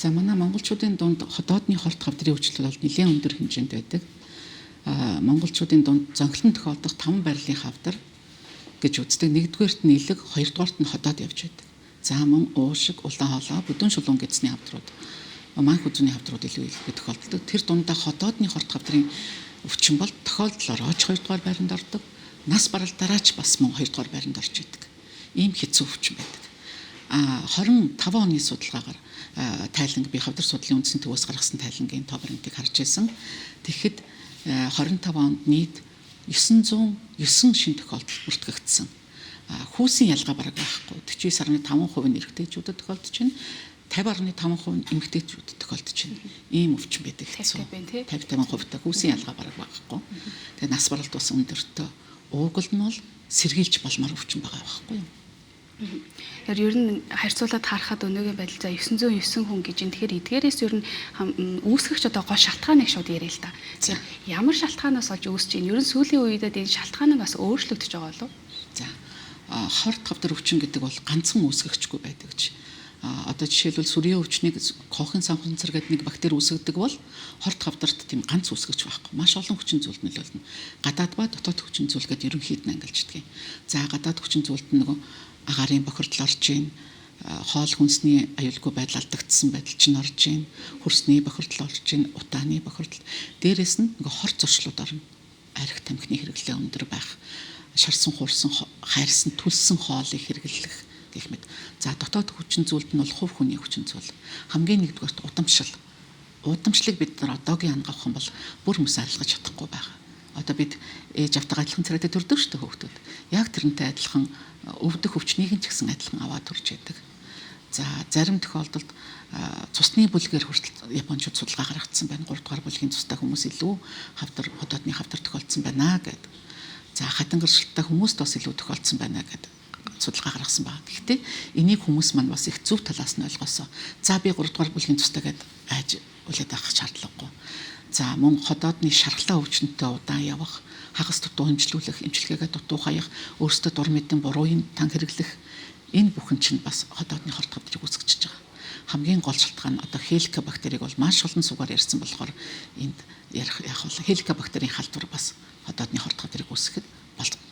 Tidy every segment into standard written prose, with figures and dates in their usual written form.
За манай монголчуудын дунд ходоодны хорт хавдрын өвчлөл бол нэлээд өндөр хэмжээнд байдаг. Монголчуудын дунд зонхилон тохиолдох 5 байрлалын хавдар гэж үздэг. Нэгдүгээрт нь илэг, хоёрдугаарт нь ходоод явж байдаг. За мөн уушиг, улаан хоолой, бүдүүн шулуун гэдсний хавдрууд, манх үзүүний хавдрууд илүү их тохиолддог. Тэр дундаа ходоодны хорт хавдрын өвчин бол тохиолдлоор оч 2 дугаар байранд ордог. Нас баралдараач бас мөн 2 дугаар байранд орж идэг. Ийм хэцүү өвчин байдаг. 25 оны судалгаагаар тайланг би хавдар судлалын үндэсний төвөөс гаргасан тайлангийн тоо баримтыг харж байсан. Тэгэхэд 25 онд нийт 909 шин тохиолдол бүртгэгдсэн. Хүүсийн ялгаа бараг байхгүй. 49.5% нь эрэгтэйчүүдэд тохиолдож байна. 50.5% нь эмэгтэйчүүдэд тохиолдож байна. Ийм өвчин байдаг хэцүү. 50-50% хүүсийн ялгаа бараг байхгүй. Тэгээ нас баралт бас өндөртөө. Уугуул нь бол сэргийлж болмоор өвчин байгаа байхгүй юу? Ер нь харьцуулаад харахад өнөөгийн байдал за 909 хүн гэж энэ тэгэхээр эдгээрээс ер нь үүсгэгч одоо гол шалтгааныг шууд яриа л да. Тэгэхээр ямар шалтгаанаас олж үүсэж байна? Ер нь сүүлийн үедэд энэ шалтгаан нь бас өөрчлөгдөж байгаа болов уу? За хорт хавдар өвчин гэдэг бол ганцхан үүсгэгчгүй байдаг гэж. Одоо жишээлбэл сүрийн өвчнийг коохын санхунцар гэдэг нэг бактери үүсгдэг бол хорт хавдарт тийм ганц үүсгэгч байхгүй. Маш олон хүчин зүйлд нөлөөлнө. Гадаад ба дотоод хүчин зүйл гэдэг ерөнхийд нь ангилждаг. За гадаад хүчин зүйлд нөгөө агарын бохирдол орж ийн, хоол хүнсний аюулгүй байдал алдагдсан байдал чинь орж ийн, хөрсний бохирдол орж ийн, утааны бохирдол. Дээрээс нь нөгөө хорт зуршлууд орно. Арх тамхины хэрэглээ өндөр байх, шарсан хуурсан, хайрсан, түлсэн хоолыг хэрэглэх гэх мэт. За дотоод хүчин зүйлд нь бол хувь хүний хүчин зүйл. Хамгийн нэгдүгээрт удамшил. Удамшлыг бид нар одоогийн ангавах юм бол бүр хүмүүс арилгаж чадахгүй байгаа. Одоо бид ээж автайгаа адилхан царайтай төрдөг шүү дээ хүүхдүүд. Яг тэрнтэй адилхан өвдөх өвчнийг ч гэсэн адилхан аваад төрж яадаг. За зарим тохиолдолд цусны бүлгээр хүртэл японочууд судалгаа гаргацсан байна. 3 дугаар бүлгийн цустай хүмүүс илүү ходоодны хавдар тохиолдсон байна гэдэг. За хатан гэршилттэй хүмүүст бас илүү тохиолдсон байна гэдэг судалгаа гаргасан байна. Гэхдээ энийг хүмүүс маань бас их зөв талаас нь ойлгосоо. За би 3 дугаар бүлгийн цустай гэдэг айж үлээд авах шаардлагагүй. За мөн ходоодны шаргалаа өвчнөдөө удаан явах, хагас дутуу хэмжлүүлэх, эмчилгээгээ дутуу хаях, өөрсдөө дур мэдэн бурууын тан хэрэглэх энэ бүхэн чинь бас ходоодны хорт хавдрыг үүсгэж байгаа. Хамгийн гол шалтгаан одоо хеликобактерийг бол маш олон сугаар ярьсан болохоор энд ярих бол хеликобактерийн халдвар бас ходоодны хорт хавдрыг үүсгэхэд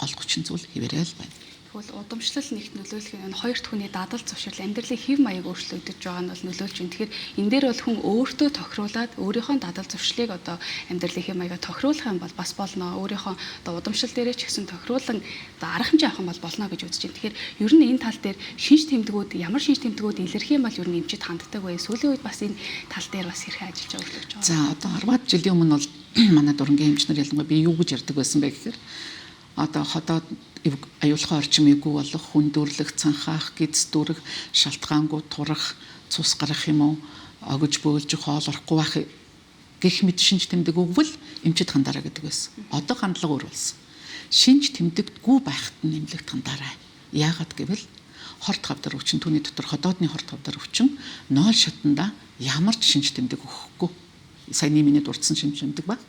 гол хүчин зүйл хэвээрэл байна. Тэгвэл удамшлал нэгт нөлөөлөх нь хоёрт хүний дадал зөвшөөрөл амьдралын хэв маяг өөрчлөгдөж байгаа нь бол нөлөөлж байна. Тэгэхээр энэ дээр бол хүн өөртөө тохируулаад өөрийнхөө дадал зөвшөөрлийг одоо амьдралын хэв маягаа тохируулах юм бол бас болно. Өөрийнхөө одоо удамшил дээрээ ч гэсэн тохируулан одоо арга хэмжээ авах юм бол болно гэж үзэж байна. Тэгэхээр ер нь энэ тал дээр шинж тэмдгүүд ямар шинж тэмдгүүд илэрх юм бол ер нь эмчид ханддаг вэ? Сүүлийн үед бас энэ тал дээр бас хэрхэн ажиллаж өөрчлөгдөж байгаа. За одоо 10 жилийн өмнө бол манай дурангийн эмч нар ялангуяа би юу гэж ярьдаг байсан бэ гэхээр одоо ходоод аюулхай орчим эвгүй болох, хүндөрлөх, цанхаах, гидс дүрэх, шалтгаангүй турах, цус гарах юм уу, огж бөөлж хоол орохгүй байх гэх мэт шинж тэмдэг өгвөл эмчид хандаараа гэдэг байсан. Одоо хандлага өөр болсон. Шинж тэмдэггүй байхад нь нэмлэгт хандаарай. Яагаад гэвэл хорт хавдар өвчин түүний дотор ходоодны хорт хавдар өвчин 0 шатанда ямар ч шинж тэмдэг өгөхгүй. Саяны миний дурдсан шинж тэмдэг ба.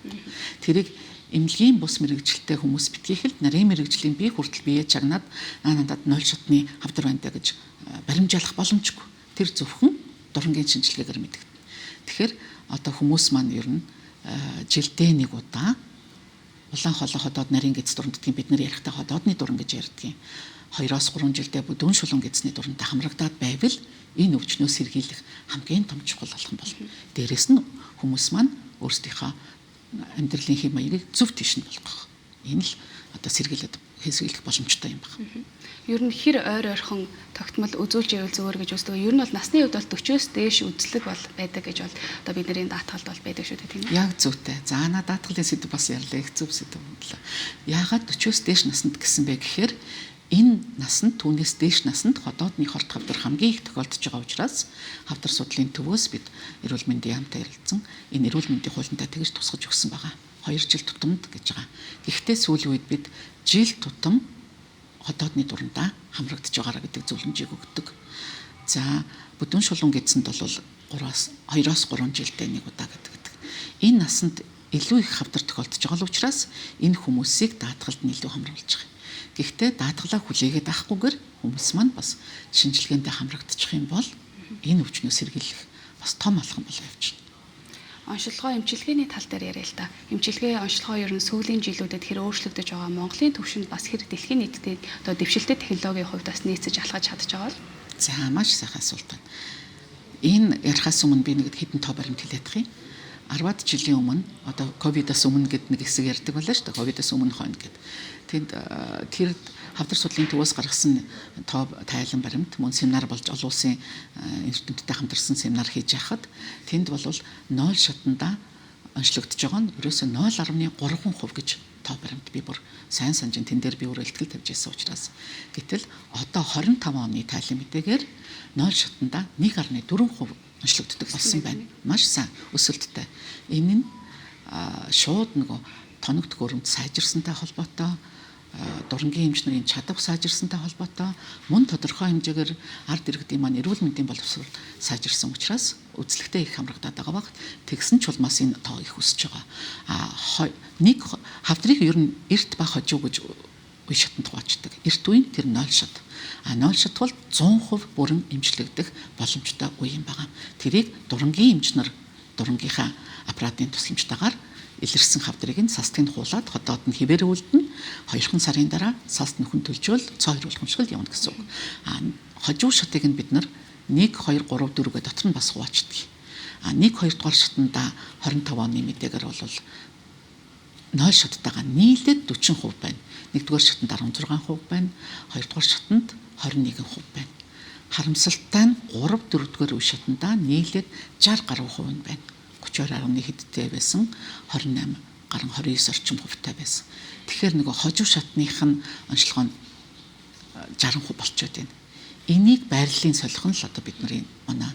Тэрийг эмнэлгийн бус мэрэгжилтэй хүмүүс битгий хэл нарийн мэрэгжлийн бие хүртэл бие чагнаад надад 0 шатны хавдар байна гэж баримжаалах боломжгүй. Тэр зөвхөн дурангийн шинжилгээгээр мэдэгдэнэ. Тэгэхээр одоо хүмүүс маань ер нь жилдээ нэг удаа улаан хоолой ходоод нарийн гэц дуранддгийн бид нар ярихдаа ходоодны дуран гэж ярьдгийн 2-3 жилдээ бүдүүн шулуун гэцний дурантай хамрагдаад байвал энэ өвчнөөс сэргийлэх хамгийн том чухал болох юм болно. Дээрээс нь хүмүүс маань өөрсдийнхөө амьдралын хэв маягийг зөв тийш нь болгох. Энэ л одоо сэргийлэх боломжтой юм байна. Ер нь хэр ойр ойрхон тогтмол үзүүлж явал зүгээр гэж үздэг. Ер нь бол насны үед бол 40-оос дээш үзлэг бол байдаг гэж бол одоо бидний даатгалд бол байдаг шүү дээ тийм үү? Яг зөвтэй. За даатгалын сэдв бас ярьлаа. Их зөв сэдв бодлоо. Яагаад 40-оос дээш наснд гэсэн бэ гэхээр энэ насанд түүнээс дээш насанд ходоодны хорт хавдар хамгийн их тохиолдож байгаа учраас хавдар судлалын төвөөс бид эрүүл мэндийн яамтай ярилцсан энэ эрүүл мэндийн хуулиндаа тэгж тусгаж өгсөн байгаа. 2 жил тутамд гэж байгаа. Гэхдээ сүүлийн үед бид жил тутам ходоодны дурандаа хамрагдж байгаараа гэдэг зөвлөмжийг өгдөг. За бүдүүн шулуун гэдсэнд бол 2-оос 3 жилдээ нэг удаа гэдэг. Энэ насанд илүү их хавдар тохиолдож байгаа учраас энэ хүмүүсийг даатгалд нь илүү хамруулж байгаа. Гэхдээ даатгалаа хүлээгээд авахгүйгээр хүмүүс маань бас шинжилгээндээ хамрагдчих юм бол энэ өвчнөөс сэргийлэх бас том алхам болоо явчихна. Онцлогоо эмчилгээний тал дээр яриа л да. Эмчилгээ онцлогоо ер нь сүүлийн жилүүдэд хэр өөрчлөгдөж байгаа, Монголын түвшинд бас хэр дэлхийн нийтэд одоо дэвшилтэт технологийн хувьд бас нийцэж алхаж чадж байгаа бол. За маш сайхан асуулт байна. Энэ ярихаас өмнө би нэг хэдэн тоо баримт хэлээд байгаа юм. 10-ад жилийн өмнө одоо ковидос өмнө гэдэг нэг хэсэг ярьдаг байлаа шүү дээ. Ковидос өмнө хойно гэдэг. Тэнд тэр хавдар судлалын төвөөс гаргасан тоо тайлан баримт мөн семинар болж олон улсын институттай хамтарсан семинар хийж яхад тэнд бол 0 шатанда онцлогдож байгаа нь ерөөсөө 0.3% гэж тоо баримт би бүр сайн санжин тэн дээр би өөрөө ихтгэл тавьж байсан учраас гэтэл одоо 25 оны тайлан мэдээгээр 0 шатанда 1.4% онцлогддог болсон байна. Маш сайн өсөлттэй. Энэ нь шууд нөгөө тоног төхөөрөмж сайжирсантай холбоотой, дурангийн эмчнэрийн чадвар сайжирсантай холбоотой, мөн тодорхой хэмжээгээр ард иргэдийн маань эрүүл мэндийн боловсрол сайжирсан учраас үзлэгтэй их хамрагдаад байгаа баг. Тэгсэн ч улмаас энэ тоо их өсөж байгаа. Нэг хавдрыг ер нь эрт ба хожуу гэж үе шатанд хуваачдаг. Эрт үеийн тэр 0 шат. 0 шат бол 100% бүрэн эмчлэгдэх боломжтой үе юм байгаа. Тэрийг дурангийн эмчнэр дурангийнхаа аппаратын тусламжтайгаар илэрсэн хавдрыг нь састыг хуулаад хотоод нь хിവэр үлдэн 2 сарын дараа саст нөхөн төлжөөл цоо хөрвүүлхэмшгэл явна гэсэн үг. Хожуу шатыг нь бид нар 1 2 3 4-гээ дотор нь бас хуваачдаг. 1 2 дугаар шатанда 25 оны мэдээгээр бол 0 шаттайгаа нийлээд 40% байна. 1-р шатанд 16% байна. 2-р шатанд 21% байна. Харамсалтай нь 3 4-р үе шатанда нийлээд 60 гаруй хувь нь байна. 32.1 хэдтэй байсан 28 гаруй 29 орчим хувьтай байсан. Тэгэхээр нөгөө хожуу шатных нь онцлогоо нь 60% болчиход байна. Энийг байрлалын солих нь л одоо бидний манай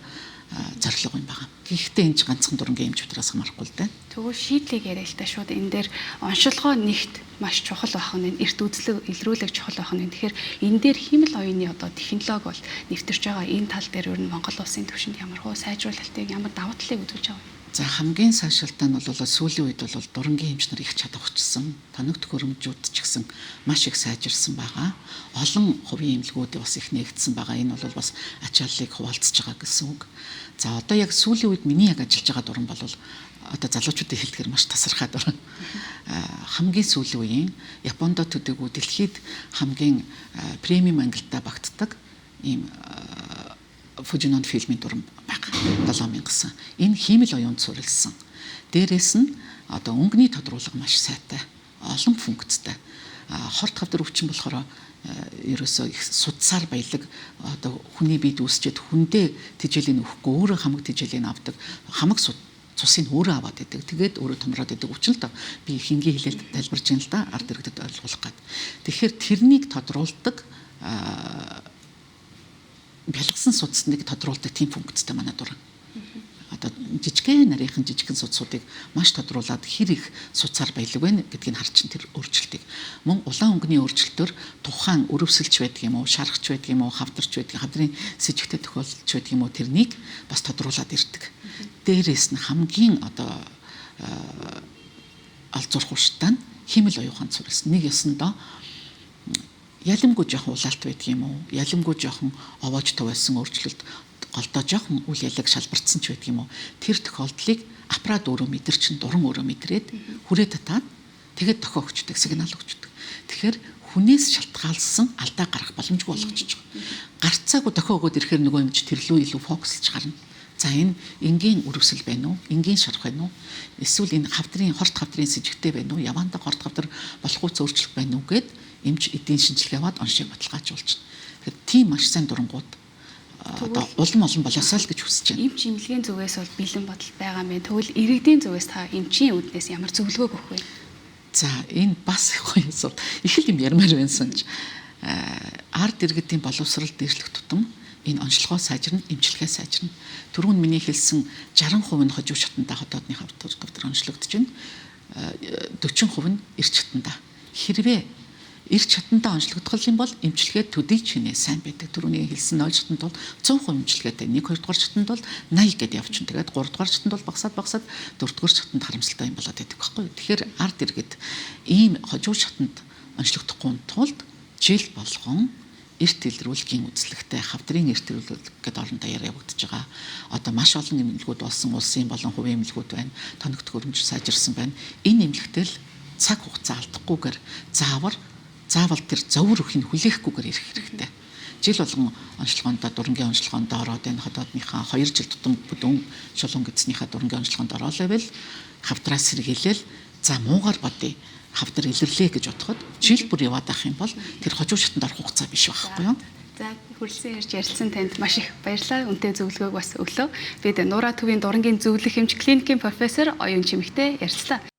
зорилго юм байна. Гэхдээ энэ ч ганцхан дурангийн эмч утраас хамаарахгүй л дээ. Тэгвэл шийдлийг яриа л та шууд энэ дээр онцлогоо нэгт маш чухал байх нь эрт үзлэг илрүүлэг чухал байх нь. Тэгэхээр энэ дээр химэл оюуны одоо технологи бол нэвтэрч байгаа энэ тал дээр ер нь Монгол улсын түвшинд ямар хөө сайжруулалтыг ямар давуу талыг үзүүлж байгаа вэ? За хамгийн сайшаалтай нь бол сүүлийн үед бол дурангийн эмчнэр их чадварчсан, тоног төхөөрөмжүүд ч гэсэн маш их сайжирсан байгаа. Олон хувийн эмнэлгүүд бас их нээгдсэн байгаа. Энэ бол бас ачааллыг хуваалцж байгаа гэсэн үг. За одоо яг сүүлийн үед миний яг ажиллаж байгаа дуран бол одоо залуучуудын хэлдгээр маш тасархай дуран. Хамгийн сүүлийн үеийн Японд төдийгүй дэлхийд хамгийн премиум ангилалтай багтдаг ийм Fujinon фильмийн дуран байгаа. 7000 сан. Энэ хиймэл оюунд суурилсан. Дээрээс нь одоо өнгөний тодруулга маш сайтай, олон функцтай. Хорт хавдар өвчин болохоор ерөөсөө их судсаар баялаг одоо хүний биед үүсчихэд хүндээ тэжээлийн өгөхгүй өөрөө хамаг тэжээлийн авдаг. Хамаг цусыг өөрөө аваад идэг. Тэгээд өөрөө томроод идэг өвчин л доо. Би хингийн хэлэлд тайлбарж байна л да. Ард иргэдэд ойлгуулах гээд. Тэгэхээр тэрнийг тодруулдаг бялгасан судсныг тодруулдаг тийм функцтэй манай дуран. Одоо жижигхэн нарийнхан жижигхэн судсуудыг маш тодруулаад хэр их судсаар баялаг байна гэдгийг харчин тэр өөрчлөлтийг. Мөн улаан өнгөний өөрчлөлтөөр тухайн өрөвсөлч байдаг юм уу, шарахч байдаг юм уу, хавдарч байдаг, хавдрын сэжигтэй тохиолдолч байдаг юм уу тэрнийг бас тодруулаад ирдэг. Дээрээс нь хамгийн одоо алзуурах урштай нь химэл оюухан суурилсан. Нэг ёсондоо ялимгүй жоохон улаалт байдаг юм уу? Ялимгүй жоохон овоож тувсан өөрчлөлт голдоо жоохон үл ялаг шалбарцсан ч байдаг юм уу? Тэр тохиолдлыг аппарат өөрөө мэдэрчин дуран өөрөө мэдрээд хүрээ татаад тэгээд дохио өгчдөг, сигнал өгчдөг. Тэгэхээр хүнээс шалтгаалсан алдаа гарах боломжгүй болгочихж байгаа. Гарцаагүй дохио өгөөд ирэхээр нөгөө юмч тэрлүү илүү фокуслж гарна. За энэ энгийн өрөвсөл байна уу? Энгийн шарах байна уу? Эсвэл энэ хавдрын хорт хавдрын сэжигтэй байна уу? Яваандаа хорт хавдар болохгүй зөрчлөлт байна уу гэд эмч эдийн шинжилгээ аваад оншийг баталгаажуулж байна. Тэгэхээр тийм маш сайн дурангууд одоо улам олон болоосаа л гэж хүсэж байна. Эмч эмнэлгийн зүгээс бол бэлэн бодол байгаа мэн. Тэгвэл иргэдийн зүгээс та эмчийн үүднээс ямар зөвлөгөө өгөх вэ? За энэ бас гоё асуулт. Их л юм ярмаар байсан ч ард иргэдийн боловсрол дээшлэх тутам энэ онцлогоо сайжирна, эмчилгээ сайжирна. Түрүүн миний хэлсэн 60% нь хожуу шатанда хотоодны хавдар онцлогдож байна. 40% нь эрч шатанда. Хэрвээ эрч шатандаа онцлогдох юм бол эмчилгээ төдий чинээ сайн байдаг. Түрүүний хэлсэн 0 шатанд бол 100% эмчилгээтэй. 1 2 дугаар шатанд бол 80 гэдээ явчихна. Тэгээд 3 дугаар шатанд бол багасаад 4 дугаар шатанд харамсалтай юм болоод байдаг байхгүй юу? Тэгэхээр ард иргэд ийм хожуу шатанд онцлогдохгүй тулд жил болгон эрт илрүүлгийн үзлэгтэй хавдрын эрт илрүүлэг гэдэг орондоо явагдаж байгаа. Одоо маш олон эмнэлгүүд болсон, улсын болон хувийн эмнэлгүүд байна. Тоног төхөөрөмж сайжирсан байна. Энэ эмнэлэгтэл цаг хугацаа алдахгүйгээр заавал тэр зовөр өхийг хүлээхгүйгээр ирэх хэрэгтэй. Жил болгон онцлогоонд дурангийн онцлогоонд ороод энэ хотоодныхаа 2 жил тутам бүдүүн шулуун гэцснийхаа дурангийн онцлогоонд ороолайвал хавдраас сэргийлэл за муугар бодъё. Хавдар илэрлээ гэж бодоход жил бүр яваад ах юм бол тэр хожуу шатанд орох хугацаа биш байхгүй юу? За хүрэлцэн ирж ярилцсан танд маш их баярлалаа. Үнэтэй зөвлөгөөг бас өглөө. Бид Нура төвийн дурангийн зөвлөх эмч клиникийн профессор Оюун Чимэгтэй ярилцлаа.